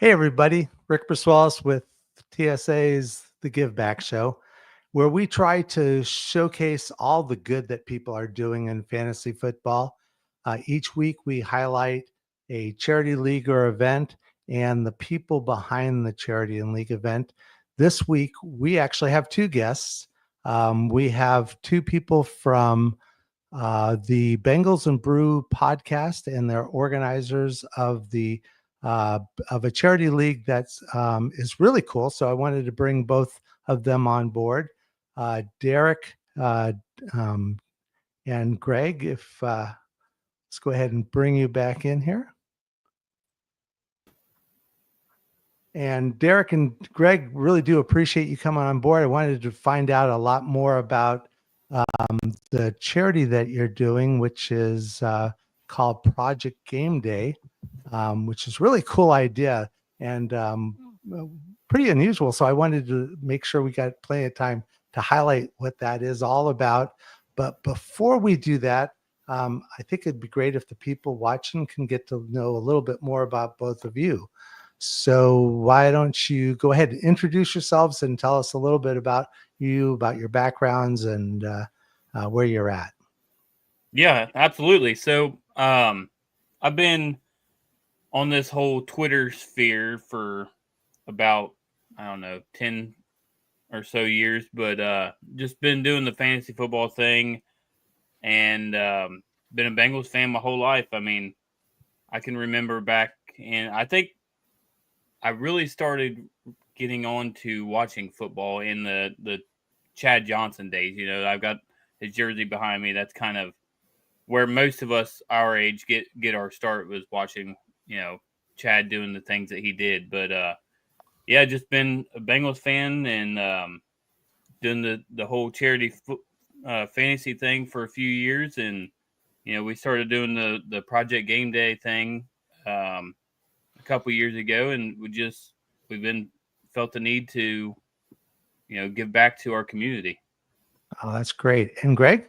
Hey, everybody. Rick Braswalis with TSA's The Give Back Show, where we try to showcase all the good that people are doing in fantasy football. Each week, we highlight a charity league or event and the people behind the charity and league event. This week, we actually have two guests. We have two people from the Bengals and Brew podcast, and they're organizers of uh, of a charity league that's is really cool. So I wanted to bring both of them on board. Derrick um, and Greg, if let's go ahead and bring you back in here. And Derrick and Greg, really do appreciate you coming on board. I wanted to find out a lot more about the charity that you're doing, which is called Project Game-Dey, which is really cool idea and pretty unusual. So I wanted to make sure we got plenty of time to highlight what that is all about. But before we do that, I think it'd be great if the people watching can get to know a little bit more about both of you. So why don't you go ahead and introduce yourselves and tell us a little bit about you, about your backgrounds, and where you're at. Yeah, absolutely. So I've been on this whole Twitter sphere for about, 10 or so years, but just been doing the fantasy football thing and been a Bengals fan my whole life. I mean, I can remember back, and I think I really started getting on to watching football in the Chad Johnson days. I've got his jersey behind me. That's kind of where most of us our age get our start, was watching, Chad doing the things that he did. But yeah, just been a Bengals fan and doing the whole charity fantasy thing for a few years. And, we started doing the Project Game-Dey thing a couple years ago, and we've been felt the need to, give back to our community. Oh, that's great. And Greg?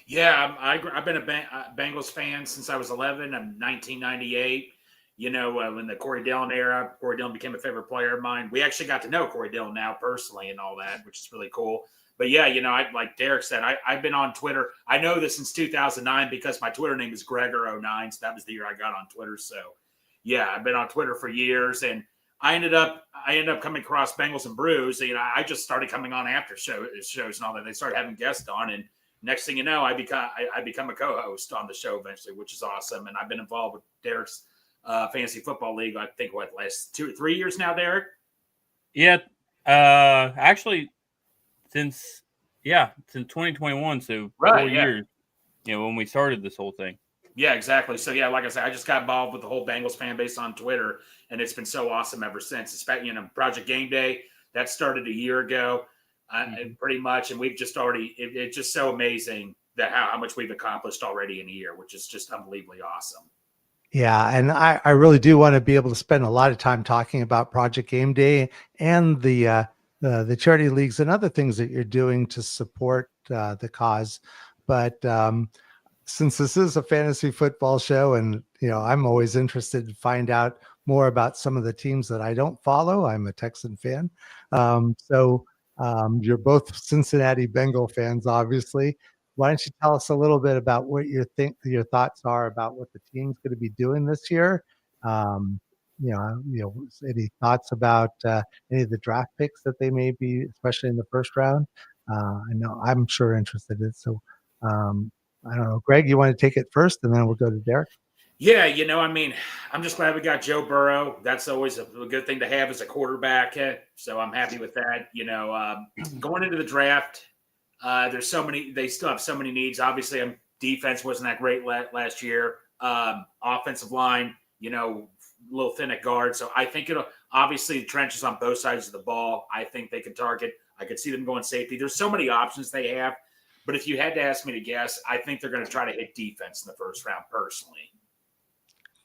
Yeah, I've been a Bengals fan since I was 11. I'm 1998. In the Corey Dillon era, Corey Dillon became a favorite player of mine. We actually got to know Corey Dillon now personally and all that, which is really cool. But yeah, I like Derrick said, I've been on Twitter. I know this since 2009 because my Twitter name is Gregor09. So that was the year I got on Twitter. So yeah, I've been on Twitter for years, and I ended up coming across Bengals and Brews. I just started coming on after shows and all that. They started having guests on, and next thing you know, I become a co-host on the show eventually, which is awesome. And I've been involved with Derrick's fantasy football league. I think last 2 or 3 years now, Derrick. Yeah, actually, since 2021, so right, 4 years. When we started this whole thing. Yeah, exactly. So yeah, like I said, I just got involved with the whole Bengals fan base on Twitter, and it's been so awesome ever since. It's Project Game-Dey that started a year ago. Pretty much, and we've just already it's just so amazing that how much we've accomplished already in a year, which is just unbelievably awesome. Yeah, and I really do want to be able to spend a lot of time talking about Project Game-Dey and the charity leagues and other things that you're doing to support the cause. But since this is a fantasy football show, and I'm always interested to find out more about some of the teams that I don't follow. I'm a Texan fan, so you're both Cincinnati Bengal fans, obviously. Why don't you tell us a little bit about what your thoughts are about what the team's going to be doing this year? Any thoughts about any of the draft picks that they may be, especially in the first round? I know I'm sure interested in it. So I don't know, Greg, you want to take it first, and then we'll go to Derrick. Yeah, I'm just glad we got Joe Burrow. That's always a good thing to have as a quarterback. So I'm happy with that. Going into the draft, there's so many. They still have so many needs. Obviously, defense wasn't that great last year. Offensive line, a little thin at guard. So I think obviously the trenches on both sides of the ball. I think they can target. I could see them going safety. There's so many options they have. But if you had to ask me to guess, I think they're going to try to hit defense in the first round personally.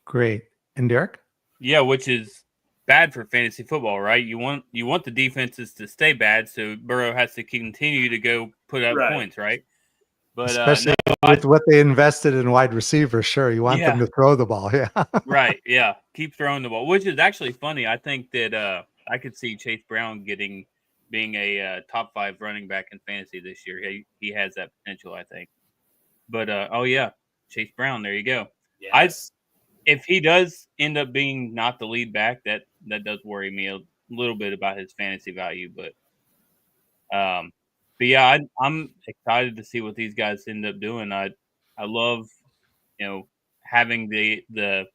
Great. And Derrick? Yeah, which is bad for fantasy football, right? You want the defenses to stay bad, so Burrow has to continue to go put up points, right? But Especially no, with what they invested in wide receivers. Sure, you want them to throw the ball. Yeah. right. Yeah. Keep throwing the ball, which is actually funny. I think that I could see Chase Brown being a top 5 running back in fantasy this year. He has that potential, I think. But oh yeah, Chase Brown. There you go. Yes. If he does end up being not the lead back, that does worry me a little bit about his fantasy value. But yeah, I'm excited to see what these guys end up doing. I love having the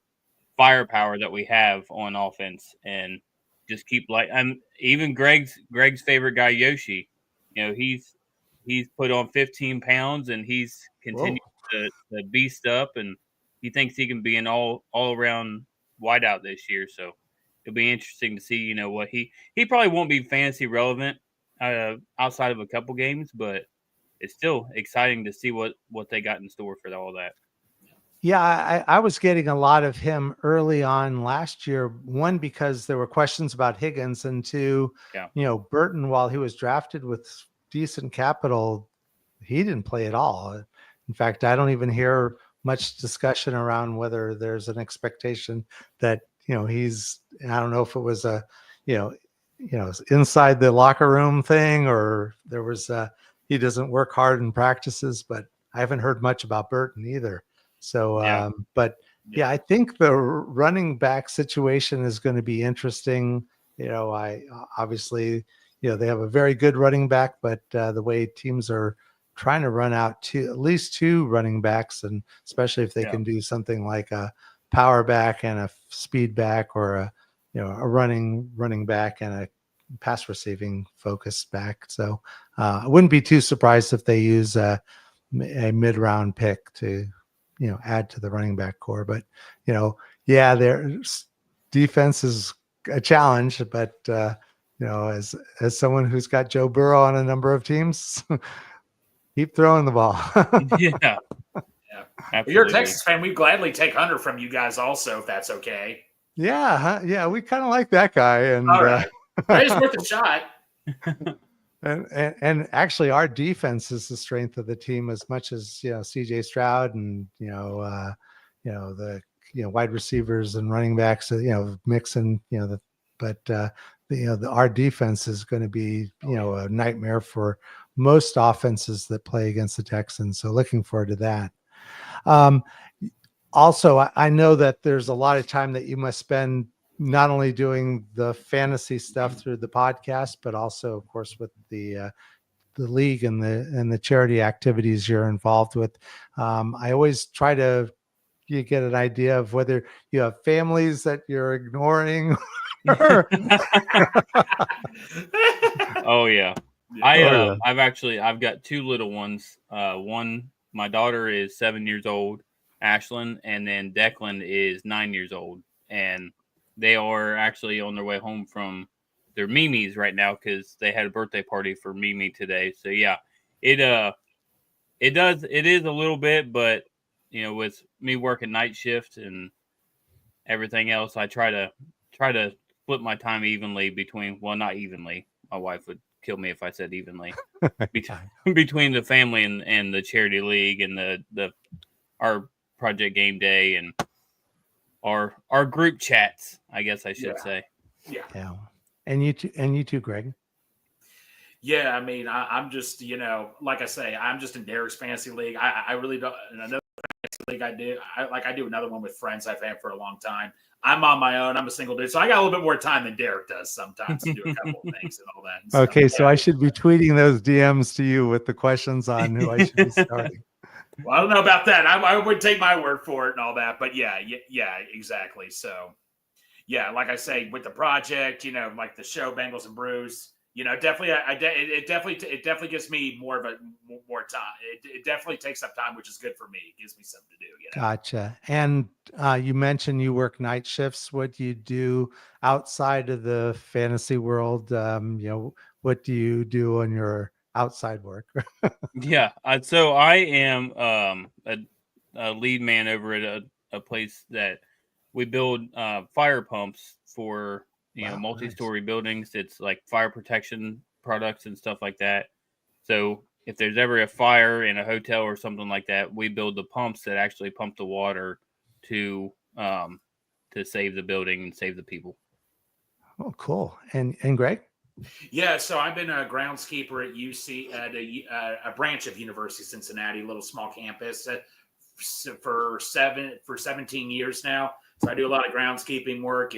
firepower that we have on offense and just keep even Greg's favorite guy Yoshi. He's put on 15 pounds and he's continued Whoa. to beast up, and he thinks he can be an all around wideout this year. So it'll be interesting to see what he probably won't be fantasy relevant outside of a couple games, but it's still exciting to see what they got in store for all that. Yeah, I was getting a lot of him early on last year. One, because there were questions about Higgins, and two, Burton, while he was drafted with decent capital, he didn't play at all. In fact, I don't even hear much discussion around whether there's an expectation that he's. I don't know if it was a inside the locker room thing, or there was he doesn't work hard in practices, but I haven't heard much about Burton either. So, I think the running back situation is going to be interesting. I obviously, they have a very good running back, but the way teams are trying to run out at least 2 running backs, and especially if they can do something like a power back and a speed back, or a running back and a pass receiving focused back. So I wouldn't be too surprised if they use a mid-round pick to add to the running back core. But their defense is a challenge, but as someone who's got Joe Burrow on a number of teams, keep throwing the ball. Yeah. If you're a Texas fan, we'd gladly take Hunter from you guys also, if that's okay. Yeah, we kind of like that guy, and all right, it's worth a shot. And actually, our defense is the strength of the team as much as CJ Stroud and the wide receivers and running backs, Mixon, our defense is going to be a nightmare for most offenses that play against the Texans. So looking forward to that. Also, I know that there's a lot of time that you must spend not only doing the fantasy stuff through the podcast, but also, of course, with the league and the charity activities you're involved with. I always try to get an idea of whether you have families that you're ignoring. Oh yeah. I've got 2 little ones. One, my daughter is 7 years old, Ashlyn, and then Declan is 9 years old, and they are actually on their way home from their Mimi's right now because they had a birthday party for Mimi today. So yeah, it is a little bit, but with me working night shift and everything else, I try to split my time evenly between, well, not evenly. My wife would kill me if I said evenly, between the family and the charity league and our Project Game-Dey and our group chats, I guess I should say. Yeah. And you too, Greg. Yeah, I mean, I'm just, like I say, I'm just in Derrick's fantasy league. I really don't. Another fantasy league I do another one with friends I've had for a long time. I'm on my own. I'm a single dude, so I got a little bit more time than Derrick does sometimes to do a couple of things and all that. And okay, so I should be tweeting those DMs to you with the questions on who I should be starting. Well, I don't know about that. I would take my word for it and all that, but yeah, exactly. So, yeah, like I say, with the project, like the show Bengals and Brews, definitely, it definitely gives me more time. It definitely takes up time, which is good for me. It gives me something to do. Gotcha. And you mentioned you work night shifts. What do you do outside of the fantasy world? What do you do on your outside work? Yeah. So I am a lead man over at a place that we build fire pumps for multi-story buildings. It's like fire protection products and stuff like that. So if there's ever a fire in a hotel or something like that, we build the pumps that actually pump the water to save the building and save the people. Oh, cool. And Greg? Yeah, so I've been a groundskeeper at UC at a branch of University of Cincinnati, a little small campus, for 17 years now. So I do a lot of groundskeeping work.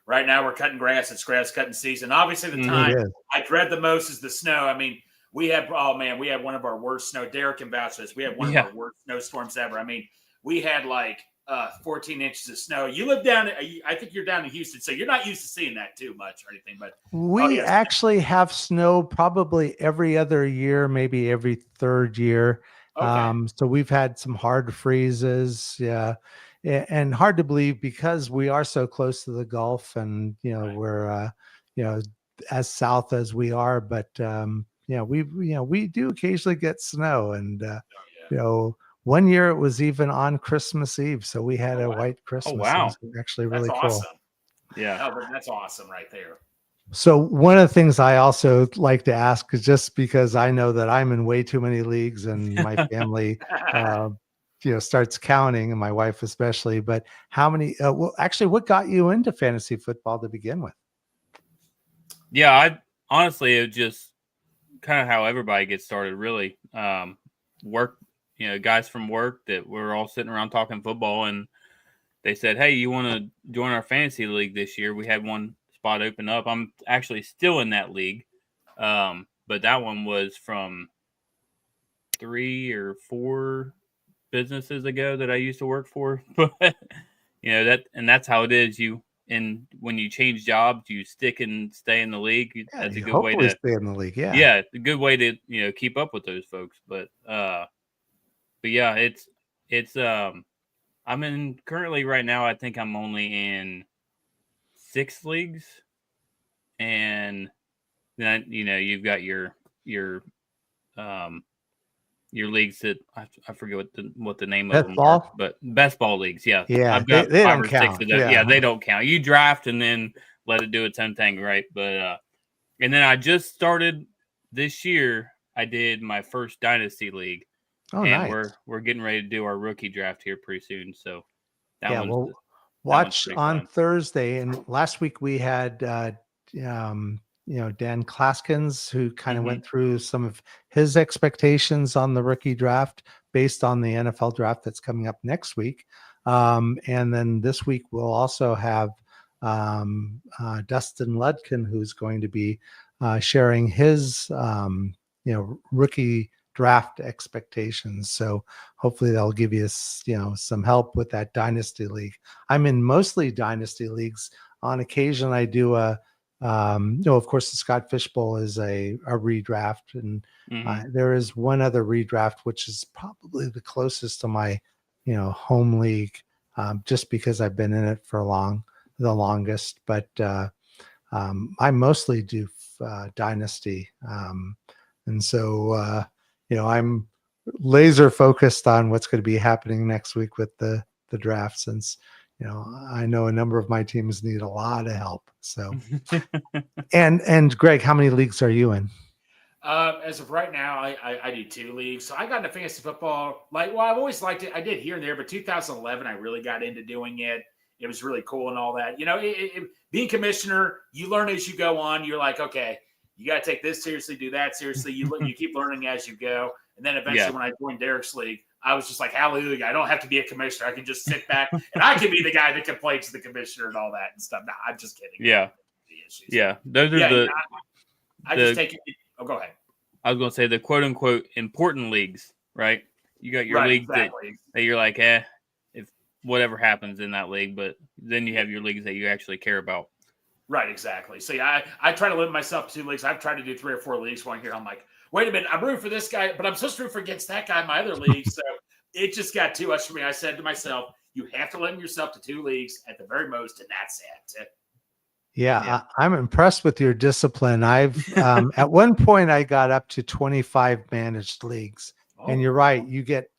Right now we're cutting grass. It's grass cutting season. Obviously, the time I dread the most is the snow. I mean, we had one of our worst snow. Derrick can vouch for this. We had one of our worst snowstorms ever. I mean, we had like 14 inches of snow. You live down, I think you're down in Houston, so you're not used to seeing that too much or anything. But we actually have snow probably every other year, maybe every third year. Okay. So we've had some hard freezes. Yeah. And hard to believe because we are so close to the Gulf and, we're, as south as we are, but, we do occasionally get snow and, one year it was even on Christmas Eve. So we had a white Christmas. Oh, wow. It was actually really cool. Awesome. Yeah. Oh, that's awesome right there. So one of the things I also like to ask is just because I know that I'm in way too many leagues and my family, starts counting, and my wife especially, but how many, what got you into fantasy football to begin with? Yeah, honestly, it was just kind of how everybody gets started, really. Work, guys from work that we're all sitting around talking football, and they said, hey, you want to join our fantasy league this year? We had one spot open up. I'm actually still in that league. But that one was from 3 or 4 businesses ago that I used to work for. But that's how it is. When you change jobs, you stick and stay in the league. That's a good way to stay in the league. Yeah. Yeah. A good way to, keep up with those folks. But yeah, it's I'm in currently right now, I think I'm only in 6 leagues. And then, you've got your leagues that I forget what the name of them are, but best ball leagues. Yeah. Yeah. I've got they 5 don't or count. 6 of those. Yeah. They don't count. You draft and then let it do its own thing. Right. But, and then I just started this year. I did my first dynasty league. Oh, and nice. we're getting ready to do our rookie draft here pretty soon. So watch on Thursday. And last week we had, Dan Klaskins, who kind of went through some of his expectations on the rookie draft based on the NFL draft that's coming up next week. And then this week we'll also have Dustin Ludkin, who's going to be sharing his, rookie draft expectations. So hopefully that'll give you, some help with that dynasty league. I'm in mostly dynasty leagues. On occasion, I do of course, the Scott Fishbowl is a redraft, and there is one other redraft, which is probably the closest to my, home league, just because I've been in it for the longest. But I mostly do dynasty, and so I'm laser focused on what's going to be happening next week with the draft, since I know a number of my teams need a lot of help. So, and Greg, how many leagues are you in? As of right now, I do 2 leagues. So I got into fantasy football. I've always liked it. I did here and there, but 2011, I really got into doing it. It was really cool and all that. Being commissioner, you learn as you go on. You're like, okay, you got to take this seriously, do that seriously. You keep learning as you go. And then eventually when I joined Derrick's league, I was just like, hallelujah, I don't have to be a commissioner. I can just sit back and I can be the guy that complains to the commissioner and all that and stuff. No, I'm just kidding. Yeah. Yeah. Those are I just take it. Oh, go ahead. I was going to say the quote unquote important leagues, right? You got your league that you're like, if whatever happens in that league, but then you have your leagues that you actually care about. Right, exactly. So I try to limit myself to 2 leagues. I've tried to do 3 or 4 leagues one here. I'm like, wait a minute, I'm rooting for this guy, but I'm supposed to root for against that guy in my other league. So it just got too much for me. I said to myself, you have to limit yourself to 2 leagues at the very most, and that's it. Yeah. I'm impressed with your discipline. I've at one point I got up to 25 managed leagues, and you're right. You get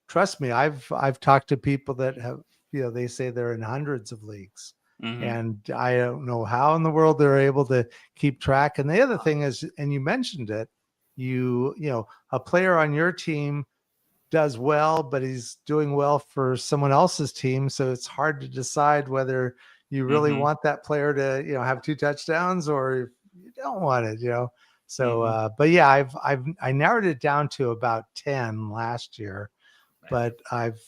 trust me, I've talked to people that have, they say they're in hundreds of leagues. And I don't know how in the world they're able to keep track. And the other thing is, and you mentioned it, a player on your team does well, but he's doing well for someone else's team. So it's hard to decide whether you really want that player to, have 2 touchdowns or you don't want it, So, but yeah, I narrowed it down to about 10 last year, but I've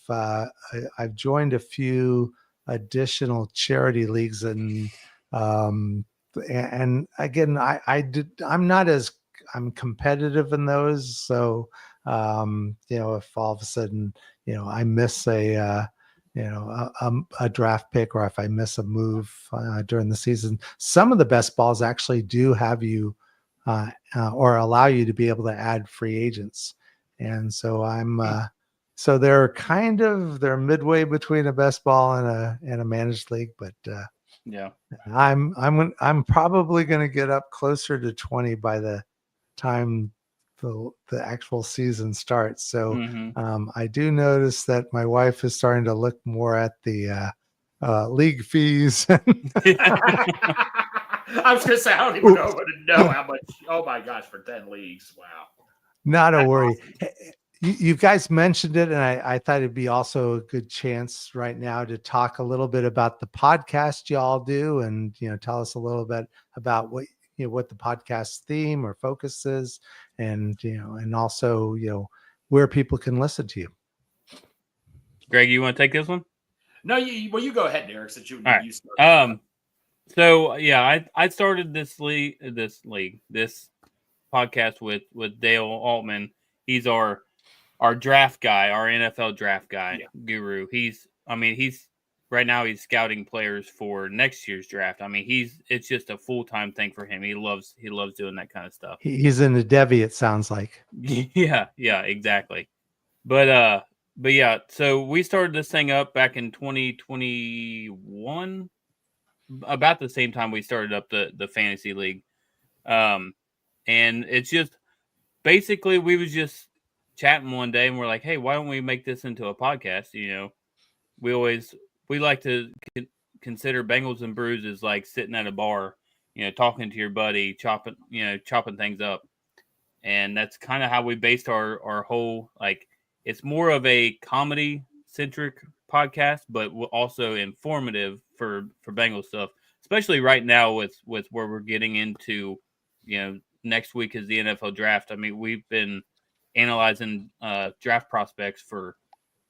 joined a few additional charity leagues and again, I'm competitive in those. So, if all of a sudden, I miss a draft pick, or if I miss a move during the season, some of the best balls actually do have you or allow you to be able to add free agents. And so so they're midway between a best ball and a managed league, but yeah, I'm probably going to get up closer to 20 by the time the actual season starts. So I do notice that my wife is starting to look more at the league fees. I was going to say, I don't even know how much. Oh my gosh, for 10 leagues. Wow. Not a worry. Awesome. You guys mentioned it, and I thought it'd be also a good chance right now to talk a little bit about the podcast y'all do, and tell us a little bit about what the podcast theme or focus is, and and also where people can listen to you. Greg, you want to take this one? No, you go ahead, Derrick. Since you So yeah, I started this podcast with Dale Altman. He's our draft guy, our NFL draft guy, guru. He's right now he's scouting players for next year's draft. I mean, it's just a full-time thing for him. He loves doing that kind of stuff. He's in the Debbie, it sounds like. Yeah, exactly. But yeah, so we started this thing up back in 2021, about the same time we started up the fantasy league. And it's just basically we was just chatting one day and we're like, hey, why don't we make this into a podcast? We like to consider Bengals and Brews as like sitting at a bar, talking to your buddy, chopping things up. And that's kind of how we based our whole, like, it's more of a comedy centric podcast, but also informative for Bengals stuff, especially right now with where we're getting into, next week is the NFL draft. I mean, we've been analyzing draft prospects for,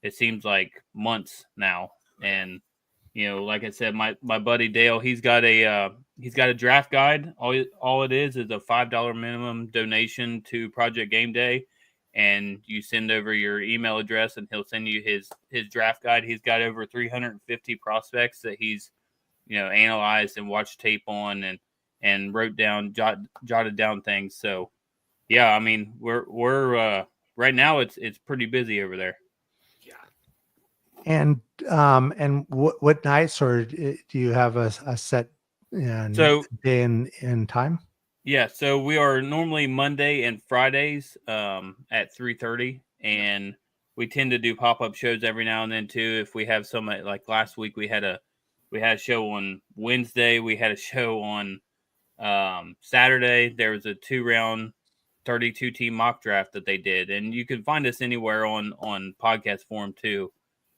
it seems like, months now. And, like I said, my buddy Dale, he's got a draft guide. All it is a $5 minimum donation to Project Game-Dey, and you send over your email address and he'll send you his draft guide. He's got over 350 prospects that he's, analyzed and watched tape on and wrote down, jotted down things. So yeah, I mean, we're right now it's pretty busy over there. Yeah. And what nights, or do you have a set day and time? Yeah, so we are normally Monday and Fridays at 3:30, and we tend to do pop-up shows every now and then too. If we have some, like last week we had a show on Wednesday, we had a show on Saturday. There was a 2-round 32 team mock draft that they did, and you can find us anywhere on podcast form too.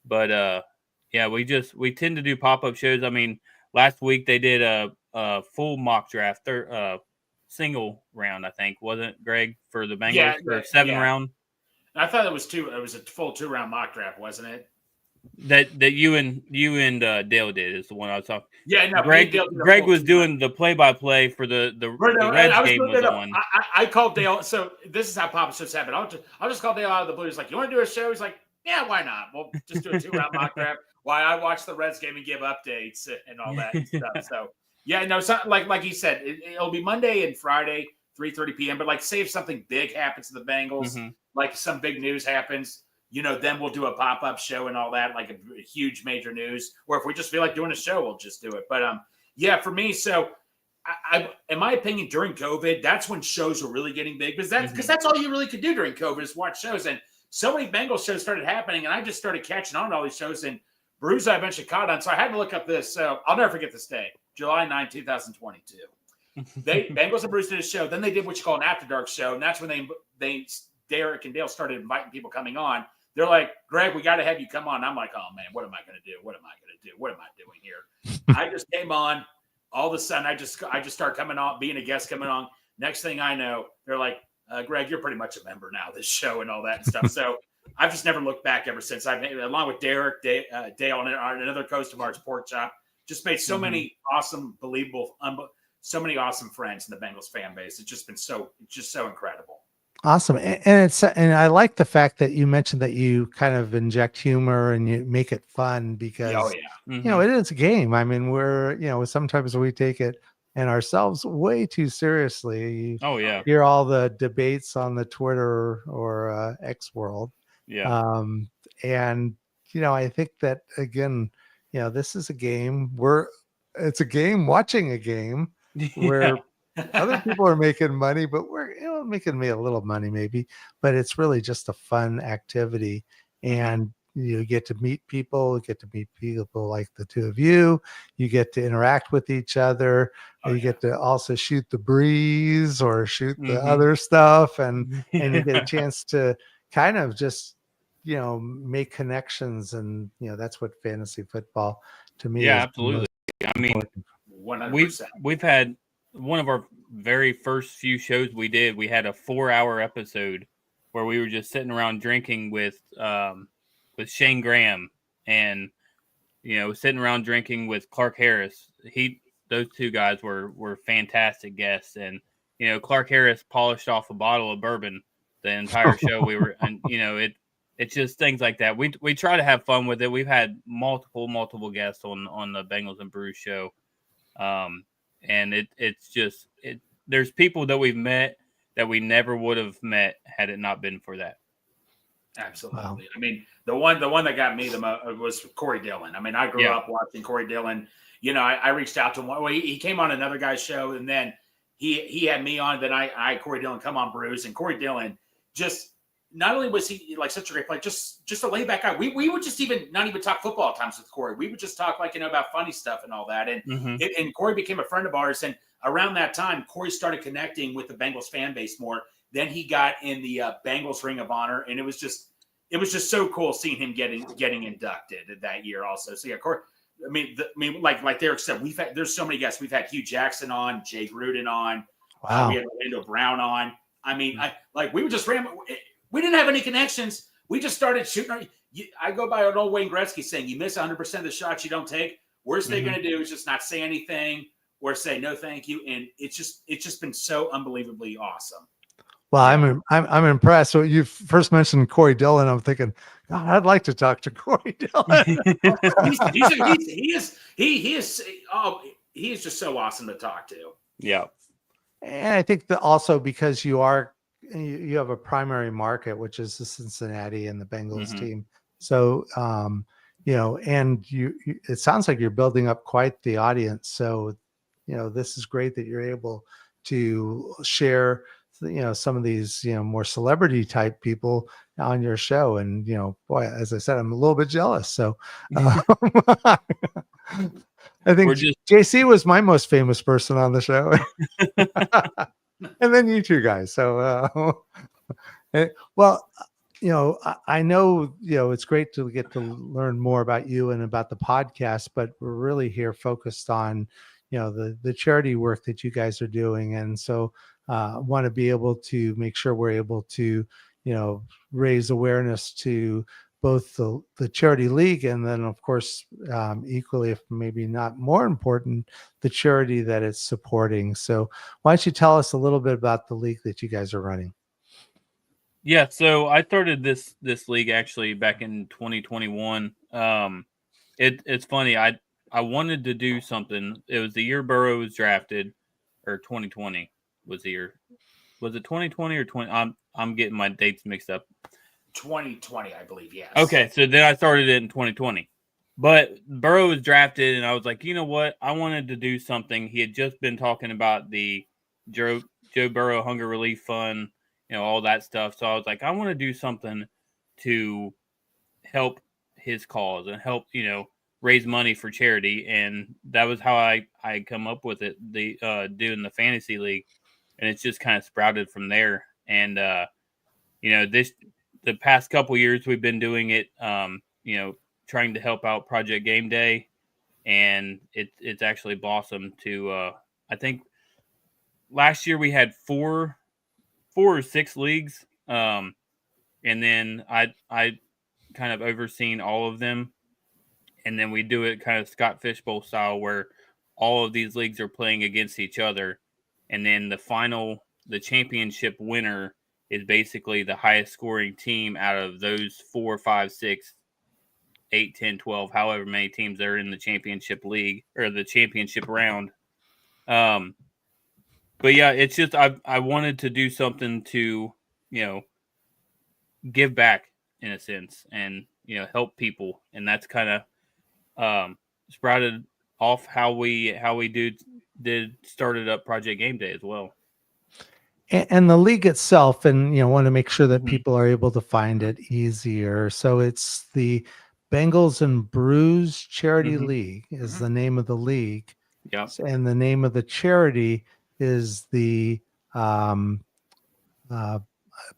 But yeah, we tend to do pop-up shows. I mean, last week they did a full mock draft, single round, I think, wasn't Greg, for the Bengals for 7-round? I thought it was a full 2-round mock draft, wasn't it? That you and Dale did is the one I was talking. Yeah, no. Greg was doing the play-by-play for the Reds game was on. I called Dale. So this is how pop-up shows happen. I'll just call Dale out of the blue. He's like, "You want to do a show?" He's like, "Yeah, why not? We'll just do a 2-round mock draft." Why I watch the Reds game and give updates and all that stuff. So yeah, no, so like he said, it'll be Monday and Friday, 3:30 p.m. But like, say if something big happens to the Bengals, like some big news happens, then we'll do a pop-up show and all that, like a huge major news. Or if we just feel like doing a show, we'll just do it. But yeah, for me, so I in my opinion, during COVID, that's when shows were really getting big, because that's all you really could do during COVID is watch shows. And so many Bengals shows started happening, and I just started catching on to all these shows. And Brews I eventually caught on, so I had to look up this. So I'll never forget this day, July 9, 2022. Bengals and Brews did a show. Then they did what you call an after dark show, and that's when Derrick and Dale started inviting people coming on. They're like, Greg, we got to have you come on. I'm like, oh man, what am I going to do? What am I going to do? What am I doing here? I just came on. All of a sudden, I just started coming on, being a guest coming on. Next thing I know, they're like, Greg, you're pretty much a member now of this show and all that and stuff. So I've just never looked back ever since. I've along with Derrick, Dale, and another coach of ours, Pork Chop, just made so many awesome, believable, so many awesome friends in the Bengals fan base. It's just so incredible. Awesome. And I like the fact that you mentioned that you kind of inject humor and you make it fun because, you know, it is a game. I mean, sometimes we take it and ourselves way too seriously. You hear all the debates on the Twitter or X world. And, you know, I think that again, you know, this is a game it's a game watching a game where other people are making money, but we're making me a little money maybe, but it's really just a fun activity. And you get to meet people, like the two of you. You get to interact with each other. You get to also shoot the breeze or shoot the other stuff, and you get a chance to kind of just, you know, make connections. And, you know, that's what fantasy football to me is. Absolutely. I mean, 100%. We've had one of our very first few shows we did. We had a 4-hour episode where we were just sitting around drinking with Shane Graham and, you know, sitting around drinking with Clark Harris. Those two guys were fantastic guests. And, you know, Clark Harris polished off a bottle of bourbon the entire show. And, you know, it's just things like that. We try to have fun with it. We've had multiple guests on the Bengals and Brews show. And there's people that we've met that we never would have met had it not been for that. Absolutely. Wow. I mean, the one that got me the most was Corey Dillon. I mean, I grew up watching Corey Dillon. You know, I reached out to him. Well, he came on another guy's show, and then he had me on. Then I Corey Dillon come on Brews, and Corey Dillon just not only was he like such a great player, just a laid back guy. We would just not even talk football at times with Corey. We would just talk like, you know, about funny stuff and all that. And Corey became a friend of ours. And around that time, Corey started connecting with the Bengals fan base more. Then he got in the Bengals Ring of Honor, and it was just so cool seeing him getting inducted that year also. So yeah, Corey. I mean, like Derrick said, there's so many guests. We've had Hugh Jackson on, Jay Gruden on. Wow. We had Orlando Brown on. I mean, we would just we didn't have any connections. We just started shooting. I go by an old Wayne Gretzky saying, "You miss 100% of the shots you don't take. Worst they're going to do is just not say anything or say no, thank you." And it's just been so unbelievably awesome. Well, I'm impressed. So you first mentioned Corey Dillon. I'm thinking, God, I'd like to talk to Corey Dillon. He is just so awesome to talk to. Yeah, and I think that also because you have a primary market, which is the Cincinnati and the Bengals team. So, you know, and it sounds like you're building up quite the audience. So, you know, this is great that you're able to share, you know, some of these, you know, more celebrity type people on your show. And, you know, boy, as I said, I'm a little bit jealous. So I think JC was my most famous person on the show. And then you two guys. So, well, you know, I know, you know, it's great to get to learn more about you and about the podcast, but we're really here focused on, you know, the charity work that you guys are doing. And so want to be able to make sure we're able to, you know, raise awareness to both the charity league and then, of course, equally, if maybe not more important, the charity that it's supporting. So why don't you tell us a little bit about the league that you guys are running? Yeah, so I started this league actually back in 2021. It's funny. I wanted to do something. It was the year Burrow was drafted, or 2020 was the year. Was it 2020 or 20? I'm getting my dates mixed up. 2020, I believe, yes. Okay, so then I started it in 2020. But Burrow was drafted, and I was like, you know what? I wanted to do something. He had just been talking about the Joe Burrow Hunger Relief Fund, you know, all that stuff. So I was like, I want to do something to help his cause and help, you know, raise money for charity, and that was how I come up with it. Doing the fantasy league, and it's just kind of sprouted from there. And the past couple years we've been doing it. Trying to help out Project Game-Dey, and it's actually blossomed to. I think last year we had four or six leagues, and then I kind of overseen all of them. And then we do it kind of Scott Fishbowl style where all of these leagues are playing against each other. And then the championship winner is basically the highest scoring team out of those 4, 5, 6, 8, 10, 12, however many teams that are in the championship league or the championship round. But yeah, it's just I wanted to do something to, give back in a sense and, help people. And that's kind of sprouted off how we started up Project Game-Dey as well. And the league itself, and want to make sure that Mhm. people are able to find it easier. So it's the Bengals and Brews Charity Mhm. League is the name of the league. Yeah. And the name of the charity is the uh,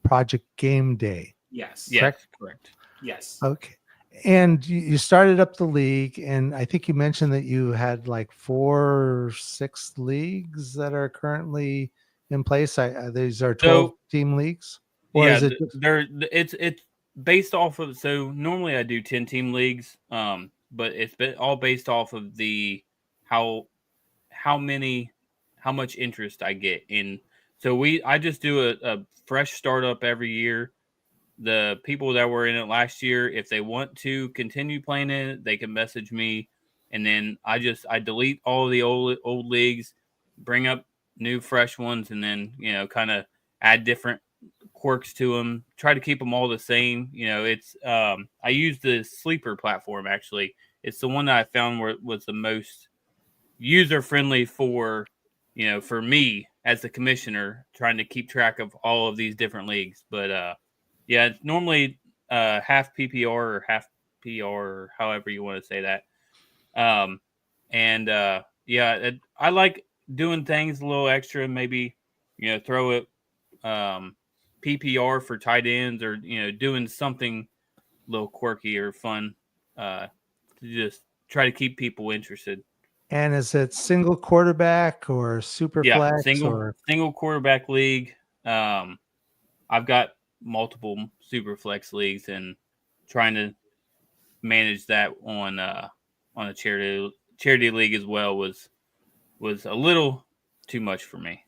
Project Game-Dey. Yes. Correct. Yes. Okay. And you started up the league, and I think you mentioned that you had like 4 or 6 leagues that are currently in place. These are 12-team leagues, or Yeah, is it? it's based off of. So normally I do 10-team leagues, but it's all based off of the how much interest I get in. So I just do a fresh startup every year. The people that were in it last year, if they want to continue playing in it, they can message me, and then I delete all of the old leagues, bring up new fresh ones, and then kind of add different quirks to them. Try to keep them all the same. It's I use the Sleeper platform actually. It's the one that I found where it was the most user friendly for for me as the commissioner trying to keep track of all of these different leagues. But yeah, it's normally half PPR or half PR or however you want to say that. And I like doing things a little extra, maybe throw it PPR for tight ends or doing something a little quirky or fun to just try to keep people interested. And is it single quarterback or super Yeah, flex or? single quarterback league. I've got multiple super flex leagues and trying to manage that on a charity league as well was a little too much for me.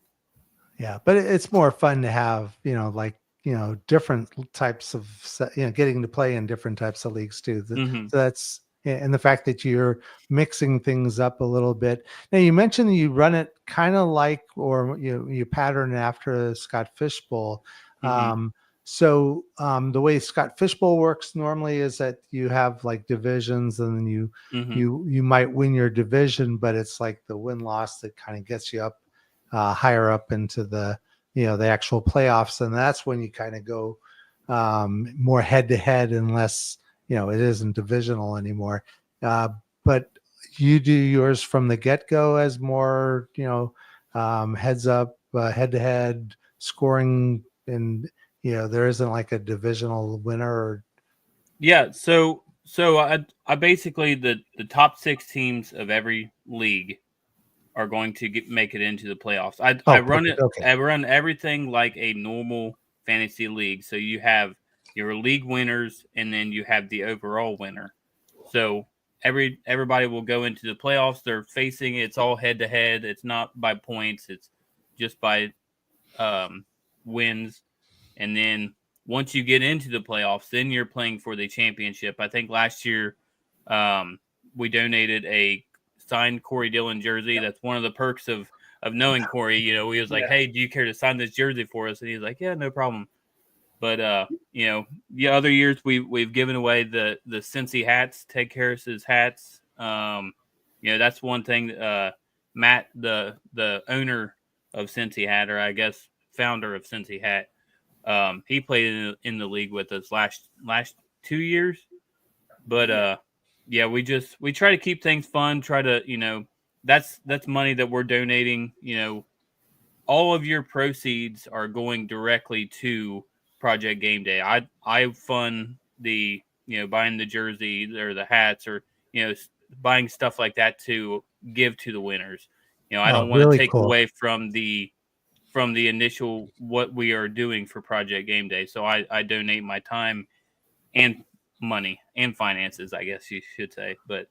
Yeah, but it's more fun to have, different types of, getting to play in different types of leagues too. Mm-hmm. So that's, and the fact that you're mixing things up a little bit. Now you mentioned that you run it kind of like, or you pattern after Scott Fishbowl. Mm-hmm. The way Scott Fishbowl works normally is that you have like divisions, and then Mm-hmm. you might win your division, but it's like the win-loss that kind of gets you up higher up into the the actual playoffs, and that's when you kind of go more head to head, unless it isn't divisional anymore. But you do yours from the get go as more heads up, head to head scoring, and there isn't like a divisional winner. Or... Yeah, so I basically the top 6 teams of every league are going to make it into the playoffs. I run perfect. it. Okay. I run everything like a normal fantasy league. So you have your league winners, and then you have the overall winner. So everybody will go into the playoffs. They're facing it's all head to head. It's not by points. It's just by wins. And then once you get into the playoffs, then you're playing for the championship. I think last year we donated a signed Corey Dillon jersey. That's one of the perks of knowing Corey. He was like, "Hey, do you care to sign this jersey for us?" And he's like, "Yeah, no problem." But the other years we've given away the Cincy hats, Ted Karras's hats. That's one thing. Matt, the owner of Cincy Hat, or I guess founder of Cincy Hat, he played in the league with us last 2 years. But yeah, we try to keep things fun. Try to, that's money that we're donating. All of your proceeds are going directly to Project Game-Dey. I fund the buying the jersey or the hats or buying stuff like that to give to the winners. I Oh, don't want to really take cool. away from the initial what we are doing for Project Game-Dey. So I donate my time and money and finances, I guess you should say. But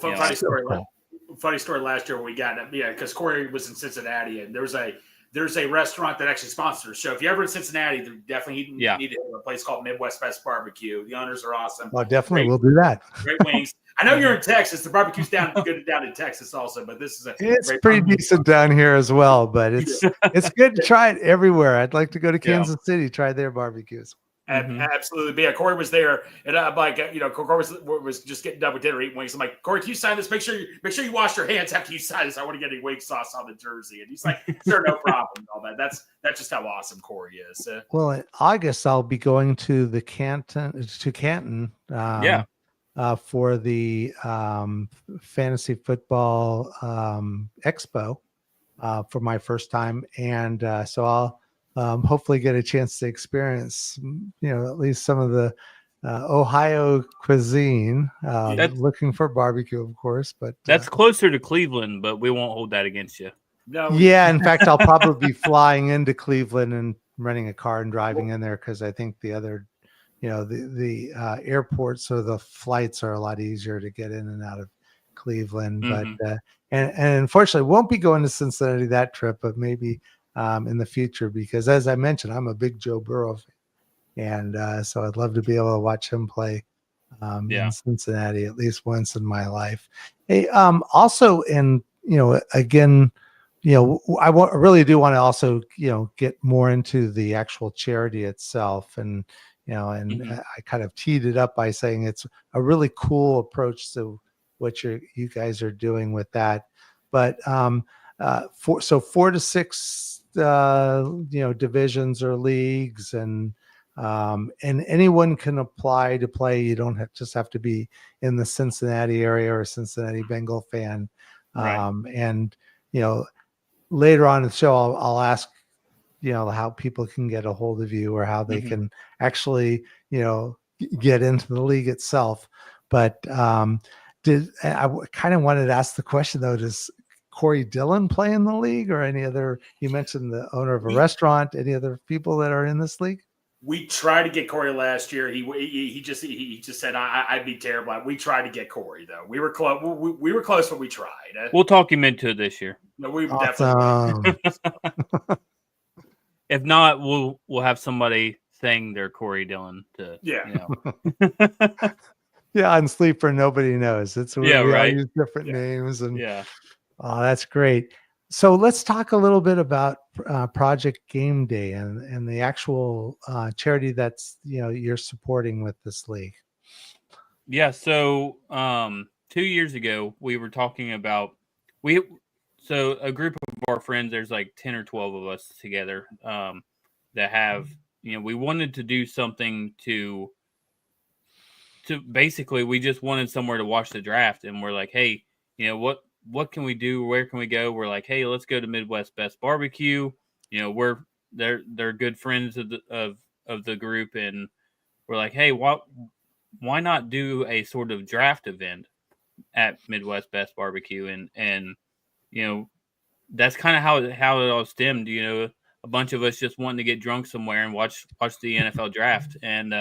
funny story. Cool. Funny story. Last year when we got because Corey was in Cincinnati, and there's a restaurant that actually sponsors. So if you're ever in Cincinnati, there definitely need to have a place called Midwest Best Barbecue. The owners are awesome. Oh, definitely, we'll do that. Great wings. I know you're in Texas. The barbecue's good down in Texas also, but this is it's pretty decent down here as well. But it's good to try it everywhere. I'd like to go to Kansas City, try their barbecues. Absolutely. But yeah, Corey was there, and I'm like, Corey was just getting done with dinner eating wings. I'm like, Corey, can you sign this? Make sure you wash your hands after you sign this. I want to get any wing sauce on the jersey. And he's like, sure, no problem. All that. That's just how awesome Corey is. Well, in August I'll be going to Canton for the fantasy football expo for my first time, and so I'll hopefully get a chance to experience, at least some of the Ohio cuisine. Looking for barbecue, of course, but that's closer to Cleveland, but we won't hold that against you. No. Yeah, in fact, I'll probably be flying into Cleveland and renting a car and driving in there because I think the other, the airports or the flights are a lot easier to get in and out of Cleveland. Mm-hmm. But and unfortunately, won't be going to Cincinnati that trip, but maybe in the future, because as I mentioned, I'm a big Joe Burrow fan, and so I'd love to be able to watch him play in Cincinnati at least once in my life. Hey, also, and again, I really do want to also get more into the actual charity itself, and I kind of teed it up by saying it's a really cool approach to what you guys are doing with that, but 4 to 6 divisions or leagues, and anyone can apply to play. You don't just have to be in the Cincinnati area or a Cincinnati Bengal fan. Right. And later on in the show, I'll ask how people can get a hold of you or how they can actually get into the league itself. But I kind of wanted to ask the question though, does Corey Dillon play in the league, or any other? You mentioned the owner of a restaurant. Any other people that are in this league? We tried to get Corey last year. He just said I'd be terrible. We tried to get Corey though. We were close. We were close, but we tried. We'll talk him into it this year. No, we Awesome. definitely. If not, we'll have somebody saying they're Corey Dillon to Yeah, on Sleeper, nobody knows. It's we all use different names, and oh, that's great. So let's talk a little bit about Project Game-Dey and the actual charity that's you're supporting with this league. Yeah. So 2 years ago, we were talking about so a group of our friends. There's like 10 or 12 of us together that have we wanted to do something to basically, we just wanted somewhere to watch the draft, and we're like, hey, what can we do? Where can we go? We're like, hey, let's go to Midwest Best Barbecue. They're good friends of the group, and we're like, hey, why not do a sort of draft event at Midwest Best Barbecue? And that's kind of how it all stemmed. A bunch of us just wanting to get drunk somewhere and watch the NFL draft, and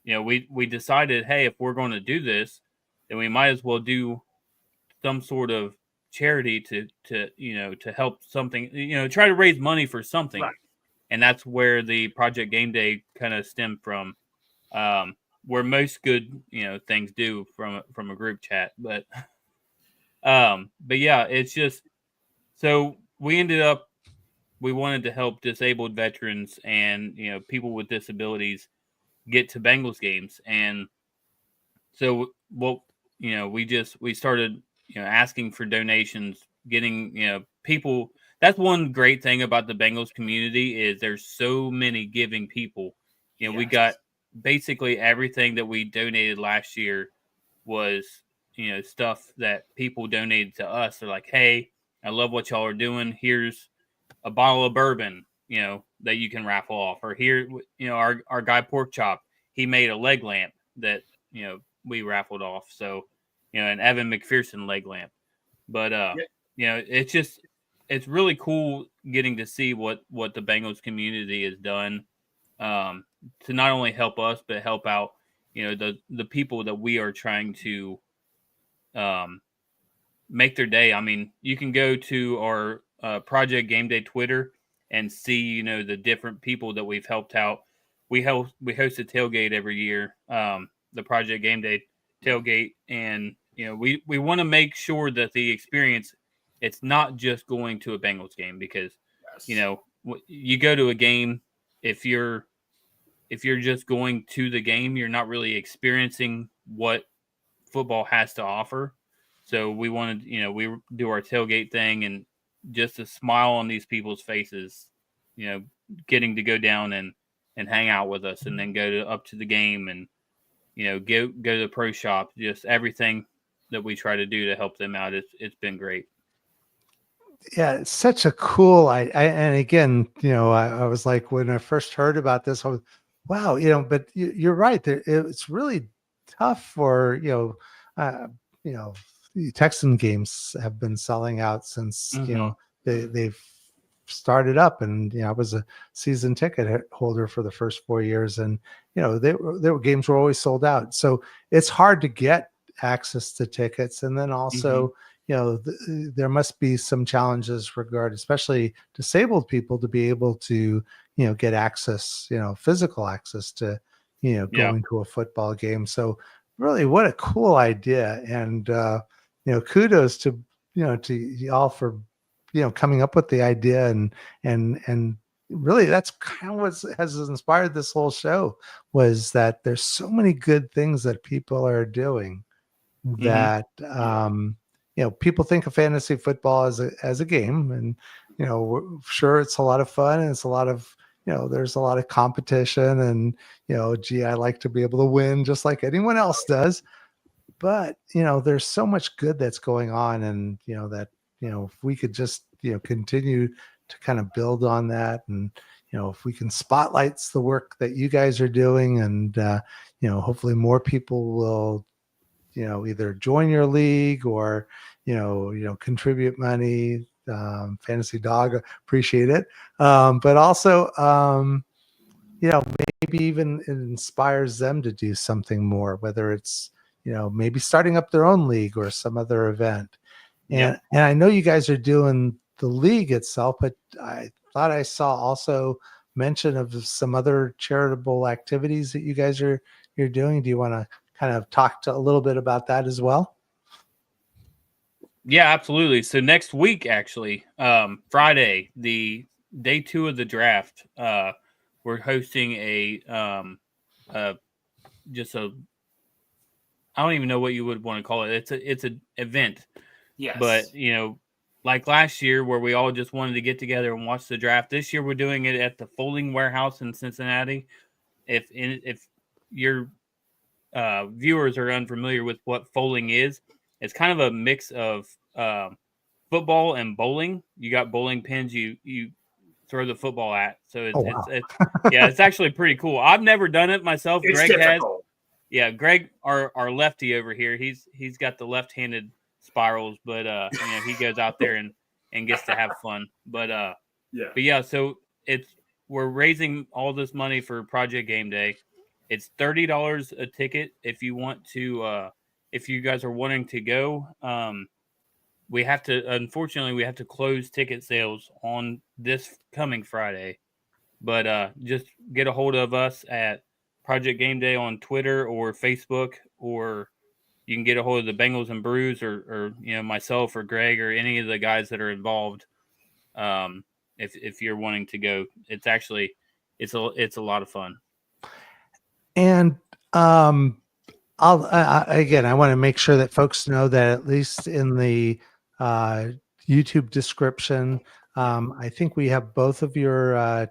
we decided, hey, if we're going to do this, then we might as well do some sort of charity to help something, try to raise money for something. Right. And that's where the Project Game-Dey kind of stemmed from, where most good, things do from a group chat. But yeah, it's just, so we wanted to help disabled veterans and, people with disabilities get to Bengals games. And so we started asking for donations, getting people. That's one great thing about the Bengals community is there's so many giving people. We got basically everything that we donated last year was, stuff that people donated to us. They're like, hey, I love what y'all are doing. Here's a bottle of bourbon, that you can raffle off. Or here, our guy Pork Chop, he made a leg lamp that, we raffled off. So, an Evan McPherson leg lamp. But, it's really cool getting to see what the Bengals community has done to not only help us, but help out, the people that we are trying to make their day. I mean, you can go to our Project Game-Dey Twitter and see, the different people that we've helped out. We host a tailgate every year, the Project Game-Dey tailgate, and we want to make sure that the experience, it's not just going to a Bengals game, because you go to a game, if you're just going to the game, you're not really experiencing what football has to offer. So we wanted, we do our tailgate thing, and just a smile on these people's faces, getting to go down and hang out with us, and then go up to the game, and go to the pro shop. Just everything that we try to do to help them out. It's been great. Yeah, it's such a cool. And again, I was like, when I first heard about this, I was, wow, But you're right. It's really tough for the Texan games have been selling out since they've started up, and I was a season ticket holder for the first 4 years, and their games were always sold out. So it's hard to get access to tickets, and then also there must be some challenges regarding, especially disabled people, to be able to get access, physical access to going to a football game. So really, what a cool idea, and kudos to to y'all for coming up with the idea, and really that's kind of what has inspired this whole show, was that there's so many good things that people are doing that people think of fantasy football as a game, and we're sure it's a lot of fun, and it's a lot of there's a lot of competition, and gee, I like to be able to win just like anyone else does. But there's so much good that's going on, and that if we could just continue to kind of build on that, and if we can spotlight the work that you guys are doing, and hopefully more people will either join your league or contribute money. Fantasy Dog, appreciate it, but also maybe even it inspires them to do something more, whether it's maybe starting up their own league or some other event. And I know you guys are doing the league itself, but I thought I saw also mention of some other charitable activities that you guys you're doing. Do you want to kind of talk a little bit about that as well? Yeah, absolutely. So next week, actually, Friday, the day 2 of the draft, we're hosting I don't even know what you would want to call it. It's an event. Yes. But, like last year where we all just wanted to get together and watch the draft, this year we're doing it at the Folding Warehouse in Cincinnati. If your viewers are unfamiliar with what folding is, it's kind of a mix of football and bowling. You got bowling pins you throw the football at. So it's actually pretty cool. I've never done it myself. It's Greg difficult. has. Yeah, Greg, our lefty over here, he's got the left-handed spirals, but he goes out there and gets to have fun. But so we're raising all this money for Project Game-Dey. It's $30 a ticket if you want to. If you guys are wanting to go, we have to close ticket sales on this coming Friday. But just get a hold of us at Project Game-Dey on Twitter or Facebook, or you can get a hold of the Bengals and Brews, or myself or Greg or any of the guys that are involved. If you're wanting to go, it's a lot of fun. And I'll again, I want to make sure that folks know that at least in the YouTube description, I think we have both of your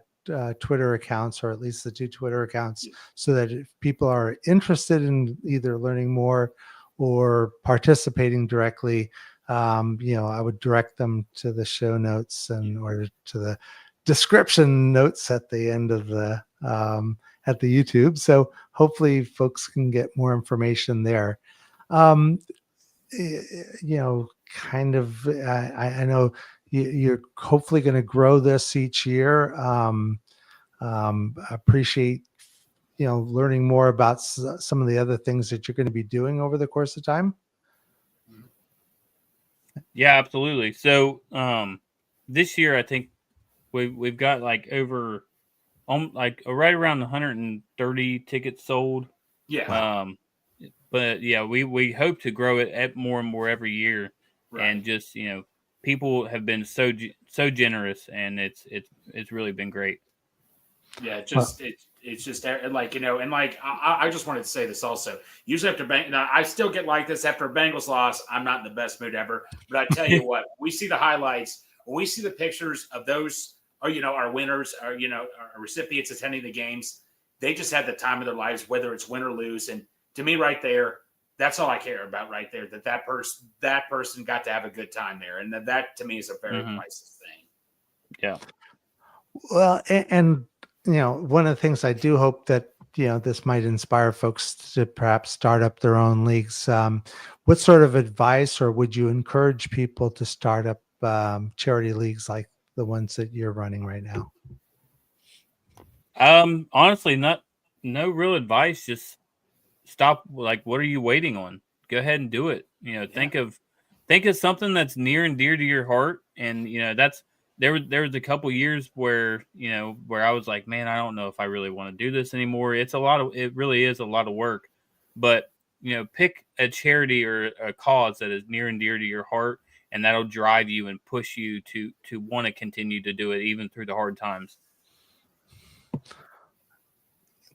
Twitter accounts, or at least the 2 Twitter accounts, so that if people are interested in either learning more or participating directly, I would direct them to the show notes or to the description notes at the end of at the YouTube. So hopefully folks can get more information there. Kind of, I know you're hopefully going to grow this each year. Appreciate, learning more about some of the other things that you're going to be doing over the course of time. Yeah, absolutely. So this year, I think we've got like over right around 130 tickets sold. Yeah. But yeah, we hope to grow it at more and more every year, Right. and just people have been so generous, and it's really been great. Yeah, it's just like, and like I just wanted to say this also. Usually after I still get like this after a Bengals loss. I'm not in the best mood ever, but I tell you what, we see the highlights, when we see the pictures of those, or our winners, or our recipients attending the games. They just had the time of their lives, whether it's win or lose. And to me, right there, that's all I care about right there. That person got to have a good time there, and that to me is a very priceless thing. Yeah. Well, and one of the things I do hope that this might inspire folks to perhaps start up their own leagues. What sort of advice, or would you encourage people to start up charity leagues like the ones that you're running right now? Honestly, no real advice. Just stop. Like, what are you waiting on? Go ahead and do it. Think of something that's near and dear to your heart, and that's there was a couple years where I was like, man, I don't know if I really want to do this anymore. It really is a lot of work, but pick a charity or a cause that is near and dear to your heart, and that'll drive you and push you to want to continue to do it even through the hard times.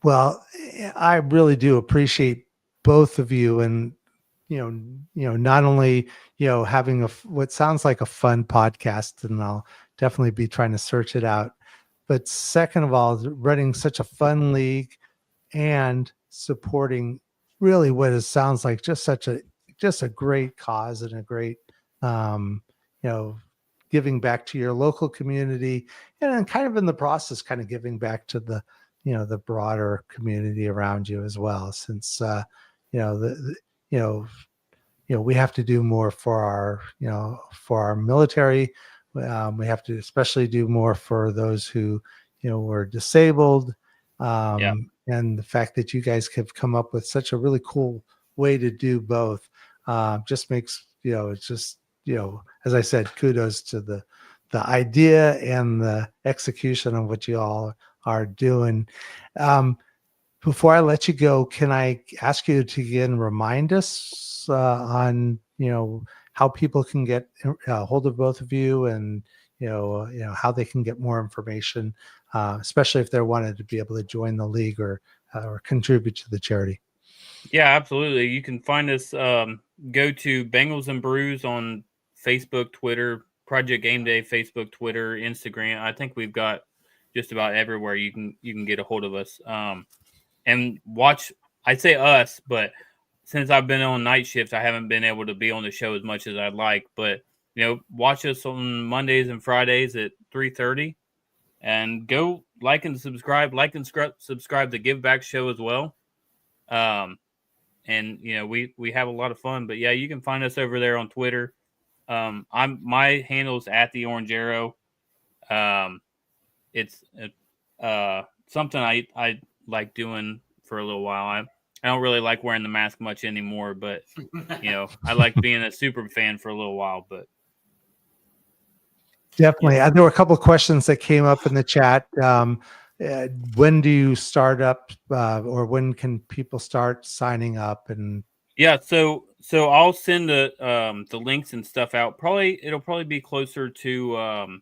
Well, I really do appreciate both of you, and not only having what sounds like a fun podcast, and I'll definitely be trying to search it out, but second of all, running such a fun league and supporting really what sounds like just a great cause, and a great giving back to your local community, and then kind of in the process kind of giving back to the the broader community around you as well, since we have to do more for our military. We have to especially do more for those who were disabled. And the fact that you guys have come up with such a really cool way to do both just makes it's just as I said, kudos to the idea and the execution of what you all are doing. Before I let you go, can I ask you to again remind us on how people can get a hold of both of you, and how they can get more information, especially if they wanted to be able to join the league or contribute to the charity? Yeah, absolutely. You can find us. Go to Bengals and Brews on Facebook, Twitter, Project Game-Dey, Facebook, Twitter, Instagram. I think we've got just about everywhere you can get a hold of us. And watch. I'd say us, but since I've been on night shift, I haven't been able to be on the show as much as I'd like. But watch us on Mondays and Fridays at 3:30, and go like and subscribe. Subscribe to Give Back show as well. And we have a lot of fun. But yeah, you can find us over there on Twitter. My handle's at the Orange Arrow. It's something I like doing for a little while. I don't really like wearing the mask much anymore, but I like being a super fan for a little while. But definitely, there were a couple of questions that came up in the chat. When do you start up, or when can people start signing up? And yeah, so I'll send the links and stuff out. It'll probably be closer to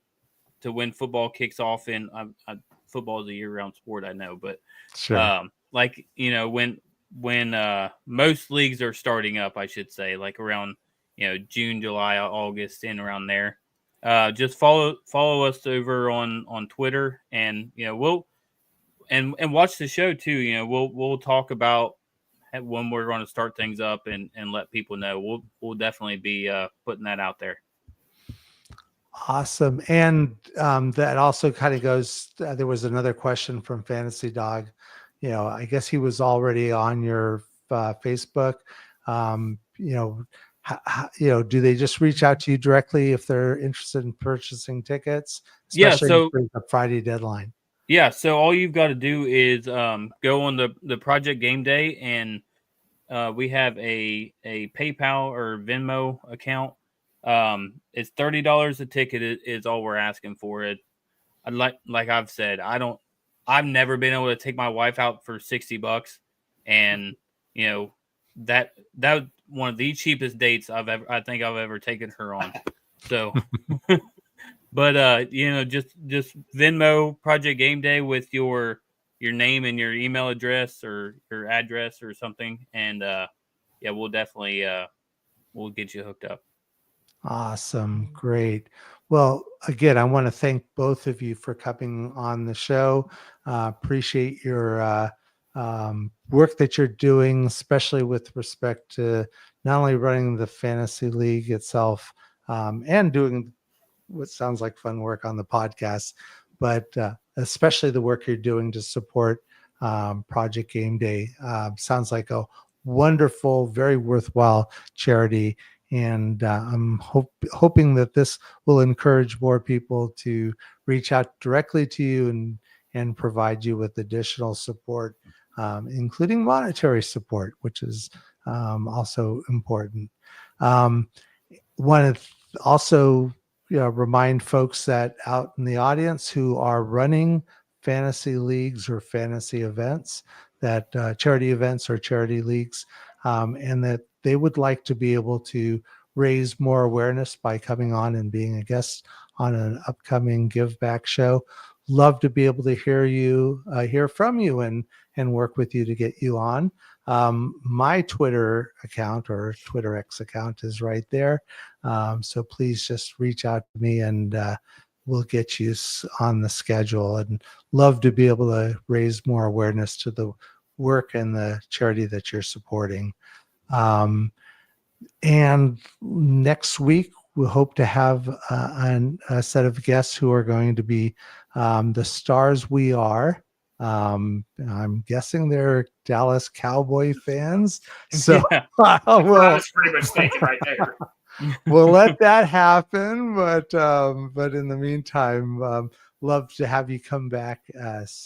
when football kicks off. And football is a year-round sport, I know, but sure. When most leagues are starting up, I should say, like around June, July, August, and around there. Just follow us over on Twitter, and we'll and watch the show too. We'll talk about when we're going to start things up and let people know. We'll definitely be putting that out there. Awesome. And that also kind of goes, there was another question from Fantasy Dog. I guess he was already on your Facebook. Do they just reach out to you directly if they're interested in purchasing tickets, especially for the Friday deadline? Yeah. So all you've got to do is go on the Project Game-Dey, and we have a PayPal or Venmo account. It's $30 a ticket is all we're asking for it. Like I've said, I've never been able to take my wife out for $60, and that one of the cheapest dates I think I've ever taken her on. So, but just Venmo Project Game-Dey with your name and your email address or your address or something, and we'll definitely we'll get you hooked up. Awesome. Great. Well, again, I want to thank both of you for coming on the show. Appreciate your work that you're doing, especially with respect to not only running the fantasy league itself and doing what sounds like fun work on the podcast, but especially the work you're doing to support Project Game-Dey. Sounds like a wonderful, very worthwhile charity. And I'm hoping that this will encourage more people to reach out directly to you and provide you with additional support, including monetary support, which is also important. Want to also remind folks that out in the audience who are running fantasy leagues or fantasy events, that charity events or charity leagues, and that they would like to be able to raise more awareness by coming on and being a guest on an upcoming Give Back show. Love to be able to hear from you and work with you to get you on. My Twitter account or Twitter X account is right there. So please just reach out to me and we'll get you on the schedule, and love to be able to raise more awareness to the work and the charity that you're supporting. And next week, we hope to have a set of guests who are going to be the stars we are. I'm guessing they're Dallas Cowboy fans. So I was pretty much thinking right there. We'll let that happen. But in the meantime, love to have you come back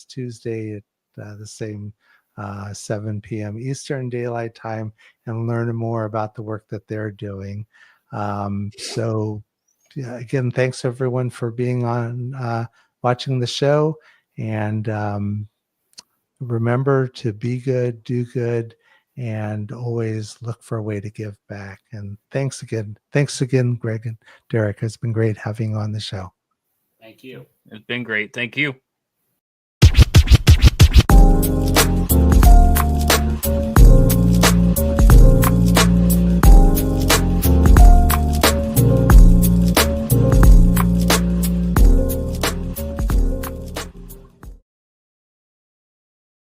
Tuesday at the same 7 p.m. Eastern Daylight Time and learn more about the work that they're doing. So again, thanks everyone for being on, watching the show, and remember to be good, do good, and always look for a way to give back. And thanks again, Greg and Derrick. It's been great having you on the show. Thank you. It's been great. Thank you.